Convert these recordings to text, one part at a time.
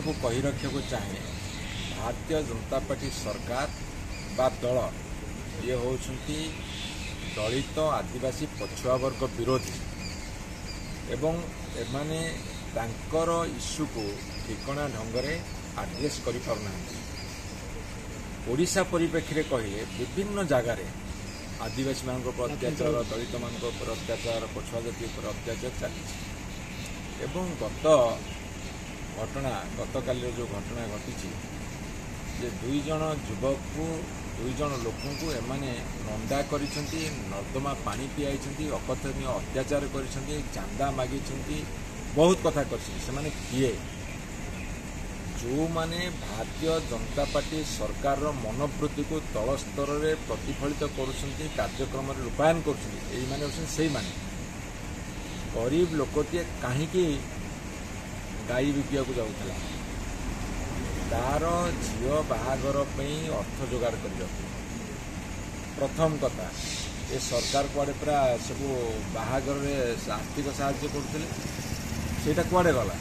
को कही रखा चाहे भारतीय जनता पार्टी सरकार बा दल ये होउछंती दलित आदिवासी पछुआ वर्ग विरोधी एवं एमाने तांकर इश्यू को ठिकना ढंगरे आड्रेस करि पारना ओडिशा परिप्रेक्षी रे कहिले विभिन्न जगार आदिवासी मान अत्याचार दलित मान अत्याचार पछुआ जाति पर अत्याचार चली एवं गतकाल जो घटना घटी जे दुई जन युवक को दुई जन लोक को एमाने नंदा करिसेंती नर्दमा पानी पियाइसेंती अकथनीय अत्याचार करिसेंती चांदा मागिसेंती बहुत कथा करछे किए जो माने भारतीय जनता पार्टी सरकार मनोवृत्ति को तल स्तर में प्रतिफलित करुछंती कार्यक्रम रूपायन करुछंती गरीब लोकटे कहीं गाई बिकिया को जाऊला तार झील बाहागर अर्थ जोगाड़ कर प्रथम कथा ये सरकार कुआडे पूरा सब बाहागर आर्थिक साहाय्य करते कुआडे गला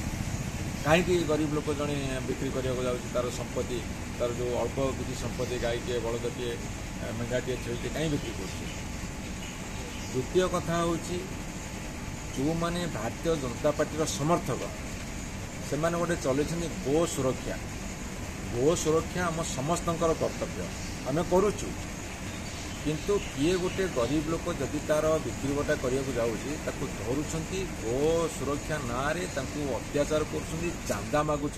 कहीं गरीब लोक जड़े बिक्री करने तार संपत्ति तार जो अल्प किसी संपत्ति गाईटे बलदटे मेघाटे छेटे कहीं बिक्री कर द्वितीय कथा हूँ जो माने भारतीय जनता पार्टी समर्थक से माने गोटे चलते गो सुरक्षा आम समस्त कर्तव्य आम करुचु किंतु किए गोटे गरीब लोक जदि तार बिक्री बटा करने जाऊँगी धरुंच गो सुरक्षा ना अत्याचार कर चांदा मागुंट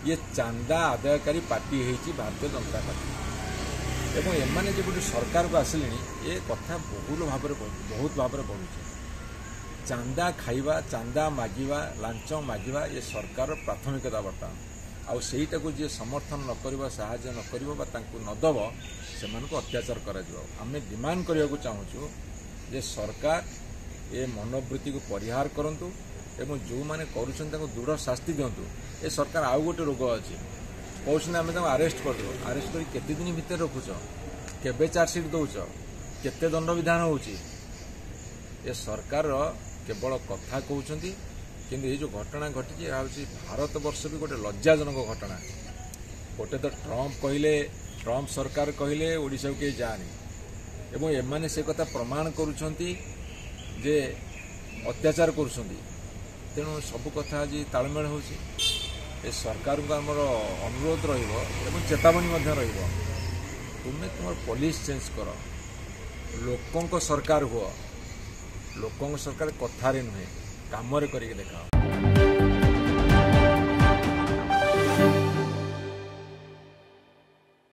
ये चांदा आदायकारी पार्टी है भारतीय जनता पार्टी एवं एमाने जो गोटे सरकार को आसिले ये कथा बहुत भाव बढ़ुचे चांदा खाइबा चांदा मागिबा लांच मागिबा ये सरकार प्राथमिकता बर्तमान आउ सेटा को जी समर्थन न करिबा सहायता न करिबा बा तांको न दब से अत्याचार करा जिवो आमे डिमांड करिया को चाहूछु जे सरकार ये मनोवृत्ति को परिहार करंतु एवं जो माने करूछन ताको दृढ़ शास्ति दियंतु ए सरकार आउ गोटे रोग अछि कहउछन आमे ताको अरेस्ट कर दो अरेस्ट करी केते दिन भीतर रखुछ केबे चार्जशीट दउछ केते दंड विधान होउची ए सरकार केवल कथा कहउछंती किंतु ये जो घटना घटी भारत वर्ष भी गोटे लज्जाजनक घटना गोटे तो ट्रंप सरकार कहले ओडिशा को कहीं जानी एवं एमाने से कथा प्रमाण करुछंती जे अत्याचार करुछंती तेणु सब कथा आज तालमेल हो सरकार को आमर अनुरोध रही चेतावनी रही तुम्हें तुम पॉलिसी चेंज कर लोकों सरकार हुआ लोकों सरकार कथारे नुहे काम करके देखाओ।